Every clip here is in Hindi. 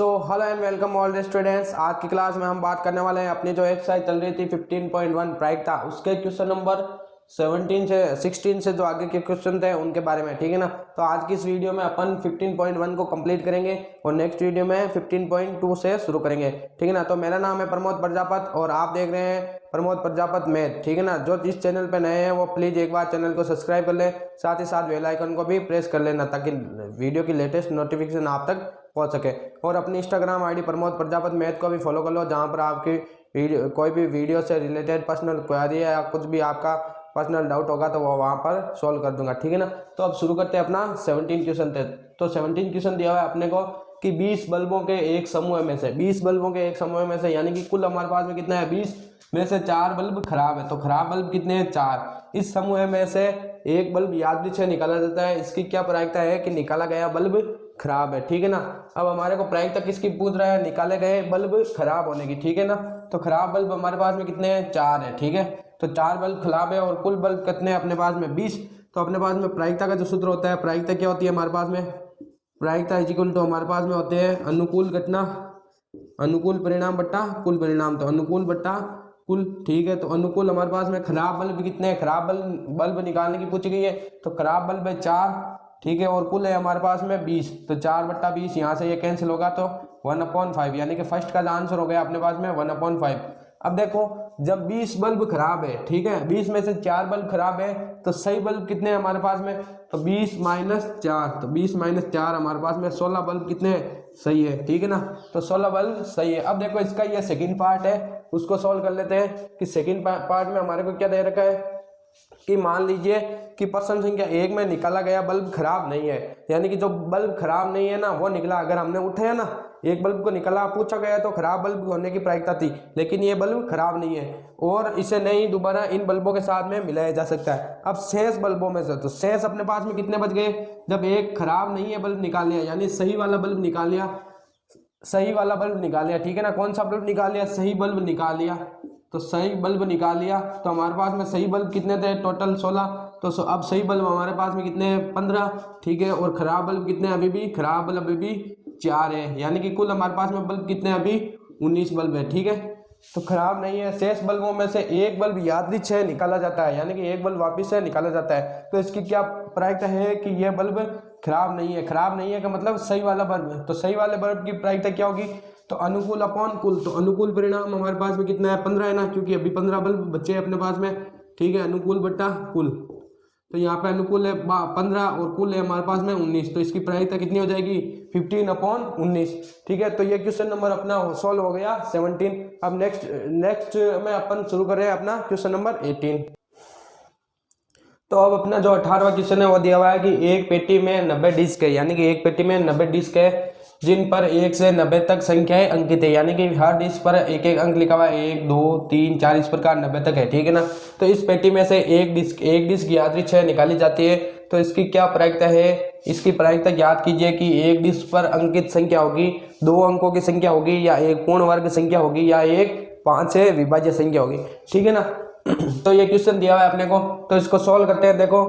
Hello and welcome all the students. आज की क्लास में हम बात करने वाले हैं अपनी जो एक्सरसाइज चल रही थी 15.1 प्रायिकता, उसके क्वेश्चन नंबर 17 से 16 से जो आगे के क्वेश्चन थे उनके बारे में, ठीक है ना। तो आज की इस वीडियो में अपन 15.1 को कंप्लीट करेंगे और नेक्स्ट वीडियो में 15.2 से शुरू करेंगे, ठीक है ना। तो मेरा नाम है प्रमोद प्रजापत और आप देख रहे हैं प्रमोद प्रजापत मैथ, ठीक है ना। जो इस चैनल पे नए हैं वो प्लीज़ एक बार चैनल को सब्सक्राइब कर ले, साथ ही साथ बेल आइकन को भी प्रेस कर लेना ताकि वीडियो की लेटेस्ट नोटिफिकेशन आप तक पहुंच सके। और अपनी Instagram ID Pramod Prajapat math को भी फॉलो कर लो, जहां पर आपकी वीडियो कोई भी वीडियो से रिलेटेड पर्सनल क्वेरी है या कुछ भी आपका पर्सनल डाउट होगा तो वो वहां पर सॉल्व कर दूंगा, ठीक है ना। तो अब शुरू करते हैं अपना 17 क्वेश्चन थे। तो 17 क्वेश्चन दिया हुआ है अपने को कि 20 बल्बों के एक समूह में से 20 बल्बों के एक समूह में से यानी कि कुल हमारे पास में कितना है 20 में से 4 बल्ब खराब है। तो खराब बल्ब कितने हैं 4। इस समूह में से एक बल्ब यादृच्छिक से निकाला जाता है। इसकी क्या प्रायिकता है कि निकाला गया बल्ब खराब है, ठीक है ना। अब हमारे को प्रायिकता किसकी पूछ रहा है, निकाले गए बल्ब खराब होने की, ठीक है ना। तो खराब बल्ब हमारे पास में कितने हैं 4 है, ठीक है। तो 4 बल्ब खराब है और कुल बल्ब कितने हैं अपने पास में 20। तो अपने पास में प्रायिकता का जो सूत्र होता है, प्रायिकता क्या होती है हमारे पास में, प्रायिकता इज इक्वल टू हमारे पास में होते हैं अनुकूल घटना अनुकूल परिणाम बट्टा कुल परिणाम। तो अनुकूल बट्टा कुल, ठीक है। तो अनुकूल हमारे पास में खराब बल्ब कितने हैं, खराब बल्ब निकालने की पूछी गई है। तो खराब बल्ब है 4, ठीक है, और कुल है हमारे पास में 20। तो 4/20 यहाँ से ये कैंसिल होगा तो 1/5 यानी कि फर्स्ट का आंसर हो गया अपने पास में 1/5। अब देखो जब 20 बल्ब खराब है, ठीक है, 20 में से 4 बल्ब खराब है तो सही बल्ब कितने हैं हमारे पास में, तो 20 - 4, तो 20 - 4 हमारे पास में 16 बल्ब कितने हैं सही है, ठीक है ना। तो 16 बल्ब सही है। अब देखो इसका ये सेकंड पार्ट है, उसको सॉल्व कर लेते हैं कि सेकंड पार्ट में हमारे को क्या दे रखा है कि मान लीजिए कि प्रश्न संख्या 1 में निकाला गया बल्ब खराब नहीं है, यानी कि जो बल्ब खराब नहीं है ना वो निकला। अगर हमने उठाया ना एक बल्ब को निकला पूछा गया तो खराब बल्ब होने की प्रायिकता थी, लेकिन ये बल्ब खराब नहीं है और इसे नहीं दोबारा इन बल्बों के साथ में मिलाया जा सकता है। अब शेष बल्बों में से तो शेष अपने पास में कितने बच गए, जब एक खराब नहीं है बल्ब निकाल लिया यानी सही वाला बल्ब निकाल लिया, सही वाला बल्ब निकाल लिया, ठीक है ना। कौन सा बल्ब निकाल लिया, सही बल्ब निकाल लिया। तो सही बल्ब निकाल लिया तो हमारे पास में सही बल्ब कितने थे टोटल 16। तो अब सही बल्ब हमारे पास में कितने हैं 15, ठीक है। और खराब बल्ब कितने हैं, अभी भी खराब बल्ब अभी भी 4 है, यानी कि कुल हमारे पास में बल्ब कितने हैं अभी 19 बल्ब है, ठीक है। तो खराब नहीं है। शेष बल्बों में से एक बल्ब यादृच्छिक से निकाला जाता है, यानी कि एक बल्ब वापिस से निकाला जाता है। तो इसकी क्या प्रायिकता है कि यह बल्ब खराब नहीं है। खराब नहीं है का मतलब सही वाला बल्ब है। तो सही वाले बल्ब की प्रायिकता क्या होगी, तो अनुकूल अपॉन कुल। तो अनुकूल परिणाम हमारे पास में कितना है 15 है ना, क्योंकि अभी 15 बल्ब बच्चे अपने पास में, ठीक है। अनुकूल बट्टा कुल, तो यहाँ पे अनुकूल है 15 और कुल है हमारे पास में 19। तो इसकी प्रायिकता कितनी हो जाएगी 15/19, ठीक है। तो ये क्वेश्चन नंबर अपना सॉल्व हो गया 17। अब नेक्स्ट में अपन शुरू कर रहे हैं अपना क्वेश्चन नंबर 18। तो अब अपना जो 18वां क्वेश्चन है वो दिया हुआ है कि एक पेटी में 90 डिस्क है, यानी कि एक पेटी में 90 डिस्क है जिन पर 1 से 90 तक संख्याएं अंकित है, यानी कि हर डिस्क पर एक एक अंक लिखा हुआ है 1 2 3 4 इस प्रकार 90 तक है, ठीक है ना। तो इस पेटी में से एक डिस्क यादृच्छिक निकाली जाती है। तो इसकी क्या प्रायिकता है, इसकी प्रायिकता याद कीजिए कि एक डिस्क पर अंकित संख्या होगी 2 अंकों की संख्या होगी या एक पूर्ण वर्ग संख्या होगी या एक 5 से विभाज्य संख्या होगी, ठीक है ना। तो ये क्वेश्चन दिया हुआ है अपने को, तो इसको सॉल्व करते हैं। देखो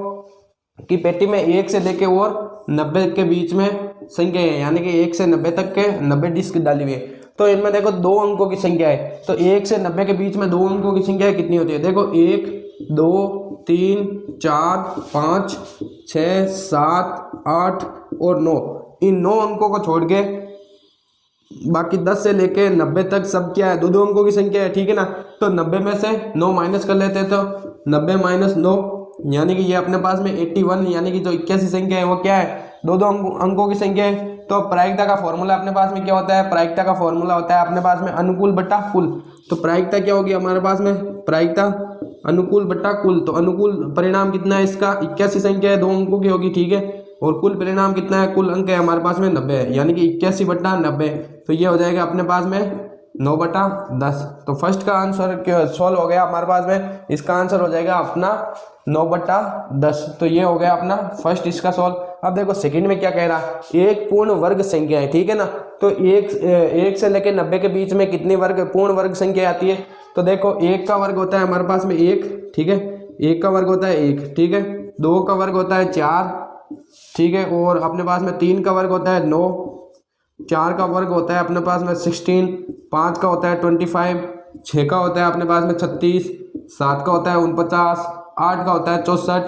कि पेटी में 1 से लेके और 90 के बीच में संख्या है, यानी कि 1 से 90 तक के 90 डिस्क डाली हुई है। तो इनमें देखो 2 अंकों की संख्या है, तो 1 से 90 के बीच में 2 अंकों की संख्या कितनी होती है, देखो 1 2 3 4 5 6 7 8 और 9। इन 9 अंकों को छोड़ के बाकी 10 से लेके 90 तक सब क्या है 2 अंकों की संख्या है, ठीक है ना। तो 90 में से 9 माइनस कर लेते हैं, तो 90 - 9 यानी कि ये अपने पास में 81, यानी कि जो 81 संख्या है वो क्या है 2 अंकों की संख्या है। तो प्रायिकता का फॉर्मूला अपने पास में क्या होता है, प्रायिकता का फॉर्मूला होता है अपने पास में अनुकूल बट्टा कुल। तो प्रायिकता क्या होगी हमारे पास में, प्रायिकता अनुकूल बट्टा कुल। तो अनुकूल परिणाम कितना है इसका 81 संख्या है 2 अंकों की होगी, ठीक है। और कुल परिणाम कितना है, कुल अंक है हमारे पास में 90 है, यानी कि 81/90। तो ये हो जाएगा अपने पास में 9/10। तो फर्स्ट का आंसर सॉल्व हो गया हमारे पास में, इसका आंसर हो जाएगा अपना 9/10। तो ये हो गया अपना फर्स्ट इसका सॉल्व। अब देखो सेकंड में क्या कह रहा है, एक पूर्ण वर्ग संख्या है, ठीक है ना। तो एक से लेके 90 के बीच में कितनी पूर्ण वर्ग संख्या आती है, तो देखो 1 का वर्ग होता है हमारे पास में 1, ठीक है। 1 का वर्ग होता है 1, ठीक है। 2 का वर्ग होता है 4, ठीक है। और अपने पास में 3 का वर्ग होता है 9, 4 का वर्ग होता है अपने पास में 16, 5 का होता है 25, 6 का होता है अपने पास में 36, 7 का होता है 49, 8 का होता है 64,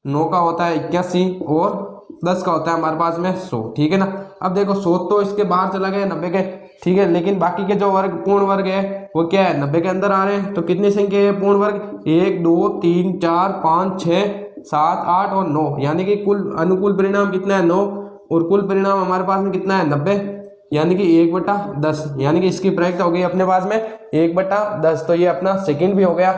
9 का होता है 81 और 10 का होता है हमारे पास में 100। ठीक है ना। अब देखो 100 तो इसके बाहर चला गया 90 के, ठीक है, लेकिन बाकी के जो वर्ग पूर्ण वर्ग है वो क्या है 90 के अंदर आ रहे हैं। तो कितनी संख्या है पूर्ण वर्ग 1 2 3 4 5 6 7 8 और 9, यानी कि कुल अनुकूल परिणाम कितना है 9 और कुल परिणाम हमारे पास में कितना है 90, यानी कि 1/10, यानी कि इसकी प्रायिकता हो गई अपने पास में 1/10। तो ये अपना सेकंड भी हो गया।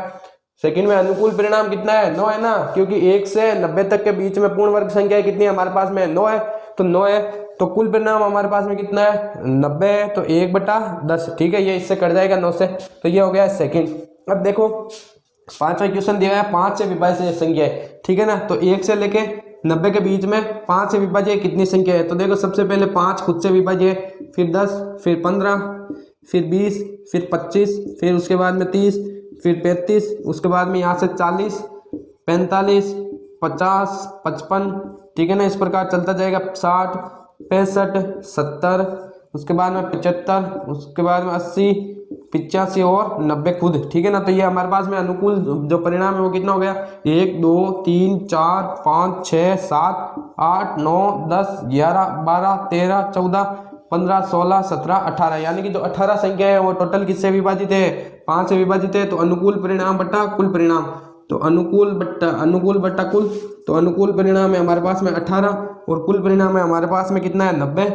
सेकंड में अनुकूल परिणाम कितना है 9 है ना, क्योंकि 1 से 90 तक के बीच में पूर्ण वर्ग संख्या कितनी है हमारे पास में 9 है, तो 9 है। तो कुल परिणाम हमारे पास में कितना है 90 है, तो 1/10। ठीक है, ये इससे कट जाएगा 9 से, तो ये हो गया सेकंड। अब देखो 5वां क्वेश्चन दिया है 5 से विभाज्य संख्या है। ठीक है ना, तो 1 से लेके 90 के बीच में 5 से विभाज्य कितनी संख्या है। तो देखो सबसे पहले 5 खुद से विभाज्य, फिर 10, फिर 15, फिर 20, फिर 25, फिर उसके बाद में 30, फिर 35, उसके बाद में यहाँ से 40, 45, 50, 55। ठीक है ना, इस प्रकार चलता जाएगा 60, 65, 70, उसके बाद में 75, उसके बाद में 80, 85 और 90 खुद। ठीक है ना, तो ये हमारे पास में अनुकूल जो परिणाम है वो कितना हो गया 1 2 3 4 5 6 7 8 9 10 11 12 13 14 15 16 17 18, यानी कि जो 18 संख्या है वो टोटल किससे विभाजित है 5 से विभाजित है। तो अनुकूल परिणाम बट्टा कुल परिणाम, तो अनुकूल बट्टा कुल, तो अनुकूल परिणाम है हमारे पास में 18 और कुल परिणाम है हमारे पास में कितना है 90,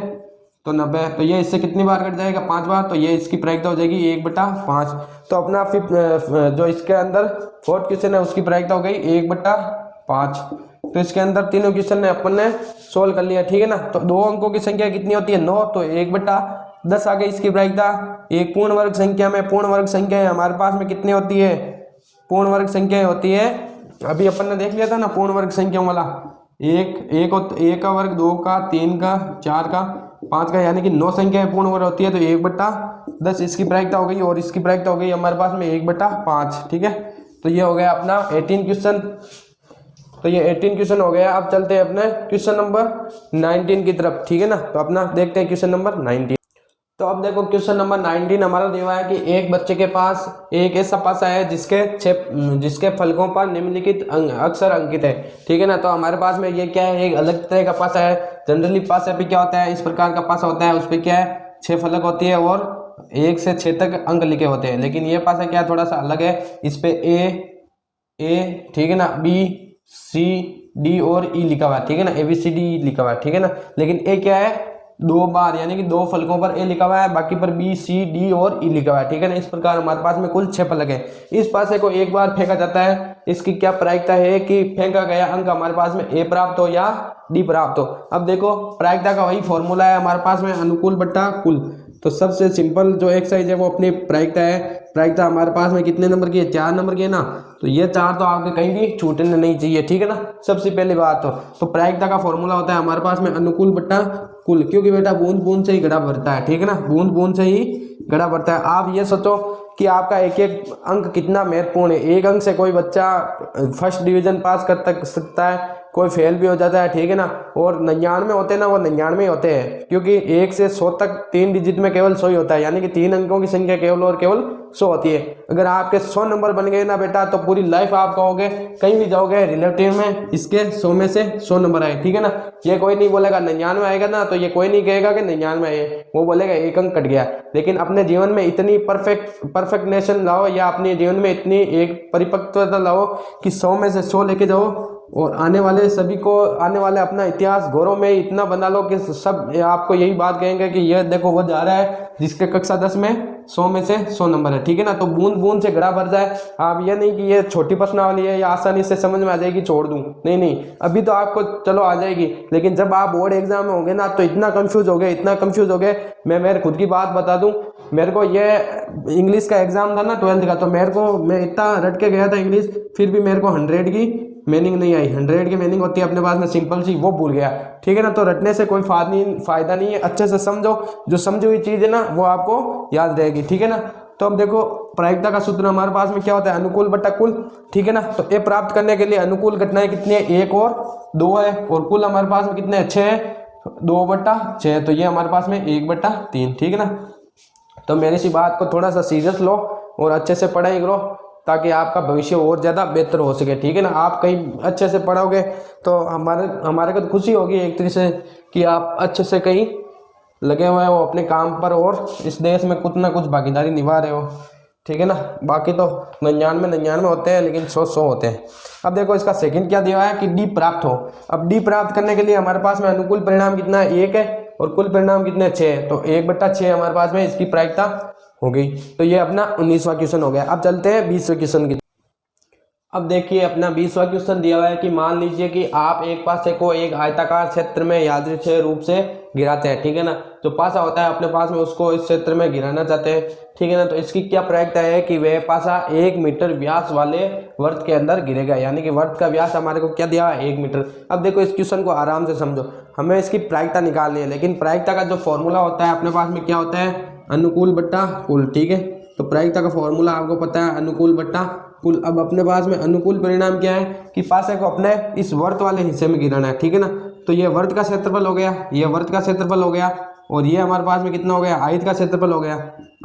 तो 90। तो ये इससे कितनी बार कट जाएगा 5 बार, तो ये इसकी प्रायिकता हो जाएगी 1/5। तो अपना जो इसके अंदर फोर्थ क्वेश्चन है उसकी प्रायिकता हो गई 1/5। तो इसके अंदर तीनों क्वेश्चन ने अपन ने सोल्व कर लिया। ठीक है ना, तो 2 अंकों की संख्या कितनी होती है 9, तो 1/10 आ गई इसकी प्रायिकता। एक पूर्ण वर्ग संख्या में पूर्ण वर्ग संख्या हमारे पास में कितनी होती है, पूर्ण वर्ग संख्या होती है, अभी अपन ने देख लिया था ना पूर्ण वर्ग संख्या वाला, एक का वर्ग, 2 का, 3 का, 4 का, 5 का, यानी कि 9 संख्या पूर्ण वर्ग होती है। तो 1/10 इसकी प्रायिकता हो गई और इसकी प्रायिकता हो गई हमारे पास में 1/5। ठीक है, तो ये हो गया अपना 18 क्वेश्चन। तो ये 18 क्वेश्चन हो गया। अब चलते हैं अपने क्वेश्चन नंबर 19 की तरफ। ठीक है ना, तो अपना देखते हैं क्वेश्चन नंबर 19। तो अब देखो क्वेश्चन नंबर 19 हमारा दिया हुआ है कि एक बच्चे के पास एक ऐसा पासा है जिसके फलकों पर निम्नलिखित अक्षर अंकित है। ठीक है ना, तो हमारे पास में ये क्या है, एक अलग तरह का पासा है। जनरली पासे पे क्या होता है, इस प्रकार का पासा होता है, उस पर क्या है 6 फलक होती है और 1 से 6 तक अंक लिखे होते हैं। लेकिन ये पासा क्या थोड़ा सा अलग है, इस पे ए ठीक है ना, बी सी डी और ई लिखा हुआ है। ठीक है ना, ABCD लिखा हुआ है। ठीक है ना, लेकिन ए क्या है 2 बार, यानी कि 2 फलकों पर ए लिखा हुआ है, बाकी पर बी सी डी और ई लिखा हुआ है। ठीक है ना, इस प्रकार हमारे पास में कुल 6 फलक है। इस पासे को एक बार फेंका जाता है, इसकी क्या प्रायिकता है कि फेंका गया अंक हमारे पास में ए प्राप्त हो या डी प्राप्त हो। अब देखो प्रायिकता का वही फॉर्मूला है हमारे पास में, अनुकूल बट्टा कुल। तो सबसे सिंपल जो एक्सरसाइज है वो अपनी प्रायिकता है। प्रायिकता हमारे पास में कितने नंबर की है, 4 नंबर की है ना, तो ये 4 तो आपके कहीं भी छूटने नहीं चाहिए। ठीक है ना, सबसे पहली बात तो प्रायिकता का फॉर्मूला होता है हमारे पास में अनुकूल बट्टा कुल, क्योंकि बेटा बूंद बूंद से ही घड़ा भरता है। ठीक है ना, बूंद बूंद से ही घड़ा भरता है। आप ये सोचो कि आपका एक एक अंक कितना महत्वपूर्ण है। एक अंक से कोई बच्चा फर्स्ट डिवीजन पास कर सकता है, कोई फेल भी हो जाता है। ठीक है ना, और 99 होते हैं ना, वो 99 होते हैं, क्योंकि 1 से 100 तक 3 डिजिट में केवल 100 ही होता है, यानी कि 3 अंकों की संख्या केवल और केवल 100 होती है। अगर आपके 100 नंबर बन गए ना बेटा, तो पूरी लाइफ आप कहोगे कहीं भी जाओगे रिलेटिव में इसके 100 में से 100 नंबर आए। ठीक है ना, ये कोई नहीं बोलेगा 99 आएगा ना, तो ये कोई नहीं कहेगा कि 99 आए, वो बोलेगा एक अंक कट गया। लेकिन अपने जीवन में इतनी परफेक्टनेशन लाओ, या अपने जीवन में इतनी एक परिपक्वता लाओ कि 100 में से 100 लेके जाओ, और आने वाले सभी को आने वाले अपना इतिहास गौरव में इतना बना लो कि सब आपको यही बात कहेंगे कि ये देखो वो जा रहा है जिसके कक्षा 10 में 100 में से 100 नंबर है। ठीक है ना, तो बूंद बूंद से घड़ा भर जाए। आप ये नहीं कि ये छोटी प्रश्नावली है या आसानी से समझ में आ जाएगी छोड़ दूं, नहीं, अभी तो आपको चलो आ जाएगी, लेकिन जब आप बोर्ड एग्जाम में होंगे ना तो इतना कंफ्यूज हो गए। मैं मेरे खुद की बात बता दूं, मेरे को ये इंग्लिश का एग्जाम था ना 12th का, तो मैं इतना रट के गया था इंग्लिश, फिर भी मेरे को 100 की मीनिंग नहीं आई। 100 की मीनिंग होती है अपने पास में सिंपल सी, वो भूल गया। ठीक है ना, तो रटने से कोई फायदा नहीं है, अच्छे से समझो, जो समझी हुई चीज है ना वो आपको याद रहेगी। ठीक है ना, तो अब देखो प्रायिकता का सूत्र हमारे पास में क्या होता है, अनुकूल बट्टा कुल। ठीक है ना, तो ए प्राप्त करने के लिए अनुकूल घटनाएं कितनी है, 1 और 2 है, और कुल हमारे पास में कितने 6 है, 2/6, तो ये हमारे पास में 1/3, ठीक है ना। तो मेरी सी बात को थोड़ा सा सीरियस लो और अच्छे से पढ़ाई करो ताकि आपका भविष्य और ज़्यादा बेहतर हो सके, ठीक है ना। आप कहीं अच्छे से पढ़ोगे तो हमारे को तो खुशी होगी एक तरीके से कि आप अच्छे से कहीं लगे हुए हो अपने काम पर और इस देश में कुछ ना कुछ भागीदारी निभा रहे हो, ठीक है ना। बाकी तो 99 होते हैं लेकिन 100 होते हैं। अब देखो इसका सेकंड क्या दिया है कि डी प्राप्त हो। अब डी प्राप्त करने के लिए हमारे पास में अनुकूल परिणाम कितना है, 1 है, और कुल परिणाम कितने 6 है, तो 1/6 हमारे पास में इसकी प्रायिकता हो गई। तो ये अपना 19वां क्वेश्चन हो गया। अब चलते हैं 20वें क्वेश्चन की। अब देखिए अपना 20वां क्वेश्चन दिया हुआ है कि मान लीजिए कि आप एक पासे को एक आयताकार क्षेत्र में यादृच्छिक रूप से गिराते हैं, ठीक है ना। जो पासा होता है अपने पास में उसको इस क्षेत्र में गिराना चाहते हैं, ठीक है ना। तो इसकी क्या प्रायिकता है कि वह पासा 1 मीटर व्यास वाले वर्त के अंदर गिरेगा, यानी कि वर्त का व्यास हमारे को क्या दिया है 1 मीटर। अब देखो इस क्वेश्चन को आराम से समझो, हमें इसकी प्रायिकता निकालनी है, लेकिन प्रायिकता का जो फॉर्मूला होता है अपने पास में क्या होता है, अनुकूल बट्टा कुल, ठीक है। तो प्रायिकता का फॉर्मूला आपको पता है, अनुकूल बट्टा कुल। अब अपने पास में अनुकूल परिणाम क्या है कि पासे को अपने इस वर्त वाले हिस्से में गिराना है, ठीक है ना। तो ये वर्त का क्षेत्रफल हो गया, ये वर्त का क्षेत्रफल हो गया, और ये हमारे पास में कितना हो गया, आयत का क्षेत्रफल हो गया,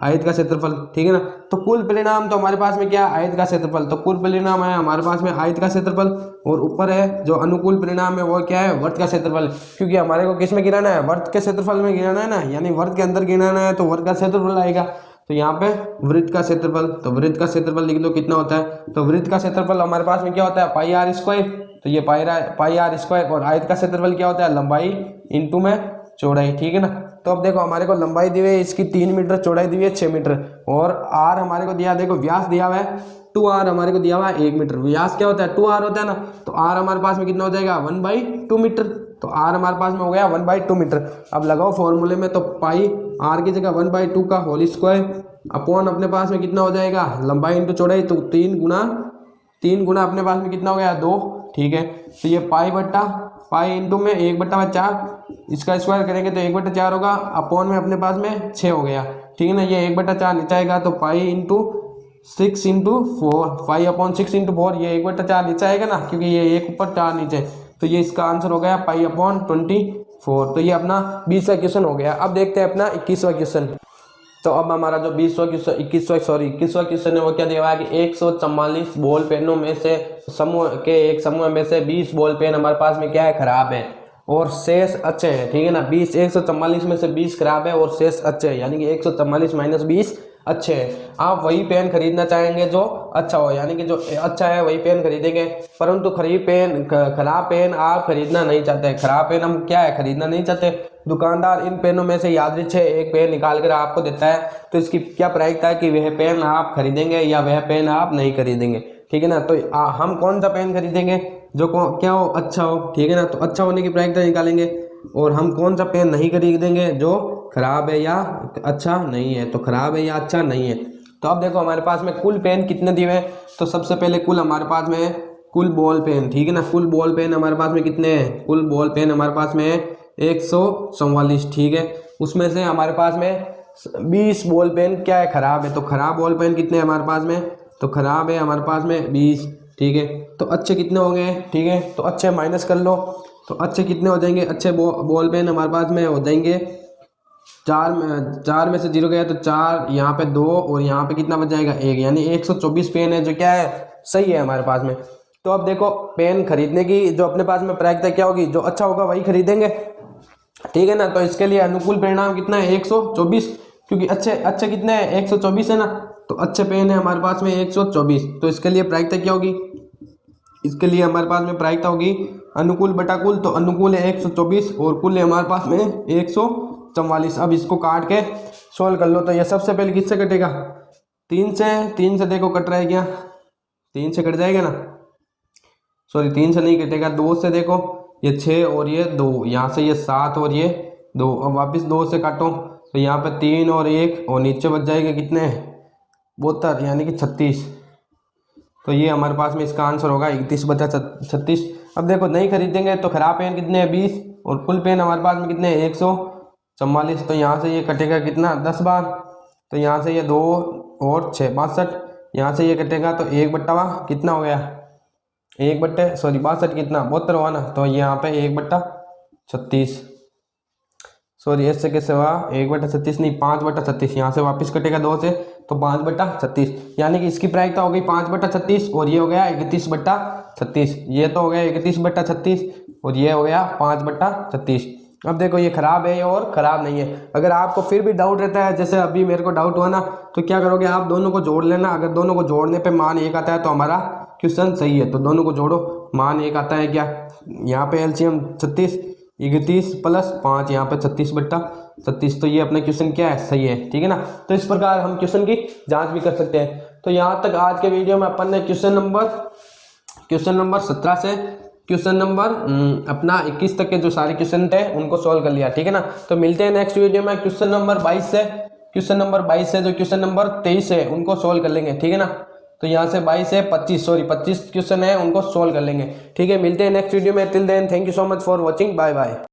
आयत का क्षेत्रफल, ठीक है ना। तो कुल परिणाम तो हमारे पास में क्या, आयत का क्षेत्रफल, तो कुल परिणाम है हमारे पास में आयत का क्षेत्रफल, और ऊपर है जो अनुकूल परिणाम है वो क्या है, वर्त का क्षेत्रफल। क्योंकि हमारे को किस में गिराना है, वर्त के क्षेत्रफल में गिराना है ना, यानी वर्त के अंदर गिराना है तो वर्त का क्षेत्रफल आएगा। तो यहाँ पे वृत्त का क्षेत्रफल, तो वृत्त का क्षेत्रफल लिख लो कितना होता है, तो वृत्त का क्षेत्रफल हमारे पास में क्या होता है, πr², तो ये πr², और आयत का क्षेत्रफल क्या होता है, लंबाई इंटू में चौड़ाई, ठीक है ना। तो अब देखो हमारे को लंबाई दी हुई है इसकी 3 मीटर, चौड़ाई दी हुई है 6 मीटर, और आर हमारे को दिया, देखो व्यास दिया हुआ है 2r, हमारे को दिया हुआ है 1 मीटर। व्यास क्या होता है 2r होता है ना, तो r हमारे पास में कितना हो जाएगा 1/2 मीटर, तो r हमारे पास में हो गया 1/2 मीटर। अब लगाओ फॉर्मूले में, तो पाई r की जगह 1/2 का होल स्क्वायर अपॉन अपने पास में कितना हो जाएगा, लंबाई इंटू चौड़ाई, तो 3 गुना अपने पास में कितना हो गया 2, ठीक है। तो ये पाई इंटू में 1/4, इसका स्क्वायर करेंगे तो 1/4 होगा, अपॉन में अपने पास में 6 हो गया, ठीक है ना। ये 1/4 नीचे आएगा तो पाई इंटू 6 इंटू 4, 5/6 इंटू 4, ये 1/4 नीचे आएगा ना, क्योंकि ये 1 ऊपर 4 नीचे, तो ये इसका आंसर हो गया π/24। तो ये अपना 20वां क्वेश्चन हो गया। अब देखते हैं अपना 21वां क्वेश्चन। तो अब हमारा जो 21वां क्वेश्चन है वो क्या दिया हुआ है कि 144 बॉल पेनों में से एक समूह में से 20 बॉल पेन हमारे पास में क्या है, खराब है, और शेष अच्छे हैं, ठीक है ना। 144 में से 20 खराब है और शेष अच्छे हैं, यानी कि 144 माइनस 20 अच्छे हैं। आप वही पेन खरीदना चाहेंगे जो अच्छा हो, यानी कि जो अच्छा है वही पेन खरीदेंगे, परंतु खराब पेन आप खरीदना नहीं चाहते। खराब पेन हम क्या है, खरीदना नहीं चाहते। दुकानदार इन पेनों में से यादृच्छिक एक पेन निकाल कर आपको देता है, तो इसकी क्या प्रायिकता है कि वह पेन आप खरीदेंगे या वह पेन आप नहीं खरीदेंगे, ठीक है ना। तो हम कौन सा पेन खरीदेंगे जो क्या हो, अच्छा हो, ठीक है ना। तो अच्छा होने की प्रायिकता निकालेंगे, और हम कौन सा पेन नहीं खरीदेंगे जो खराब है या अच्छा नहीं है, तो खराब है या अच्छा नहीं है। तो अब देखो हमारे पास में कुल पेन कितने दिए हैं, तो सबसे पहले कुल हमारे पास में है कुल बॉल पेन, ठीक है ना। कुल बॉल पेन हमारे पास में कितने हैं, कुल बॉल पेन हमारे पास में है 144, ठीक है। उसमें से हमारे पास में 20 बॉल पेन क्या है, खराब है। तो खराब बॉल पेन कितने हैं हमारे पास में, तो खराब है हमारे पास में 20, ठीक है। तो अच्छे कितने हो गए, ठीक है, तो अच्छे माइनस कर लो, तो अच्छे कितने हो जाएंगे, अच्छे बॉल पेन हमारे पास में हो जाएंगे 4 में से 0 गया तो 4, यहाँ पे 2, और यहाँ पे कितना बच जाएगा 1, यानी 124 पेन है जो क्या है, सही है हमारे पास में। तो अब देखो पेन खरीदने की जो अपने पास में प्रायिकता क्या होगी, जो अच्छा होगा वही खरीदेंगे, ठीक है ना। तो इसके लिए अनुकूल परिणाम कितना है 124, क्योंकि अच्छे कितने हैं 124 है ना, तो अच्छे पेन है हमारे पास में 124। तो इसके लिए प्रायिकता क्या होगी, इसके लिए हमारे पास में प्रायिकता होगी अनुकूल बटा कुल, तो अनुकूल है 124 और कुल है हमारे पास में 144। अब इसको काट के सोल्व कर लो, तो ये सबसे पहले किससे कटेगा, 3 से देखो कट रहा है क्या, 3 से कट जाएगा ना, सॉरी 3 से नहीं कटेगा, 2 से देखो ये 6 और ये 2, यहाँ से ये 7 और ये 2, अब वापस 2 से काटो तो यहाँ पे 3 और 1, और नीचे बच जाएगा कितने 72, यानी कि 36। तो ये हमारे पास में इसका आंसर होगा 31/36। अब देखो नहीं खरीदेंगे तो खराब पेन कितने हैं 20, और कुल पेन हमारे पास में कितने हैं 144। तो यहाँ से ये कटेगा कितना 10 बार, तो यहाँ से ये 2 और 6 62, यहाँ से ये कटेगा तो 1/, कितना हो गया 62 कितना 72 हुआ ना, तो यहाँ पे 1/36। सॉरी ऐसे कैसे हुआ, 1/36 नहीं 5/36, यहाँ से वापस कटेगा 2 से तो 5/36, यानी कि इसकी प्रायिकता हो गई 5/36 और ये हो गया 31/36, ये तो हो गया 31/36 और ये हो गया 5/36। अब देखो ये खराब है और खराब नहीं है। अगर आपको फिर भी डाउट रहता है, जैसे अभी मेरे को डाउट हुआ ना, तो क्या करोगे आप दोनों को जोड़ लेना। अगर दोनों को जोड़ने पे मान 1 आता है तो हमारा क्वेश्चन सही है। तो दोनों को जोड़ो, मान 1 आता है क्या, यहाँ पे एलसीएम 36, 31 प्लस 5, यहाँ पे 36/36, तो ये अपना क्वेश्चन क्या है, सही है, ठीक है ना। तो इस प्रकार हम क्वेश्चन की जाँच भी कर सकते हैं। तो यहाँ तक आज के वीडियो में अपन ने क्वेश्चन नंबर 17 से क्वेश्चन नंबर अपना 21 तक के जो सारे क्वेश्चन थे उनको सॉल्व कर लिया, ठीक है ना। तो मिलते हैं नेक्स्ट वीडियो में क्वेश्चन नंबर 22 से जो क्वेश्चन नंबर 23 है उनको सॉल्व कर लेंगे, ठीक है ना। तो यहाँ से 22 से 25 क्वेश्चन है उनको सॉल्व कर लेंगे, ठीक है। मिलते हैं नेक्स्ट वीडियो में, till then thank you so much for watching, bye bye.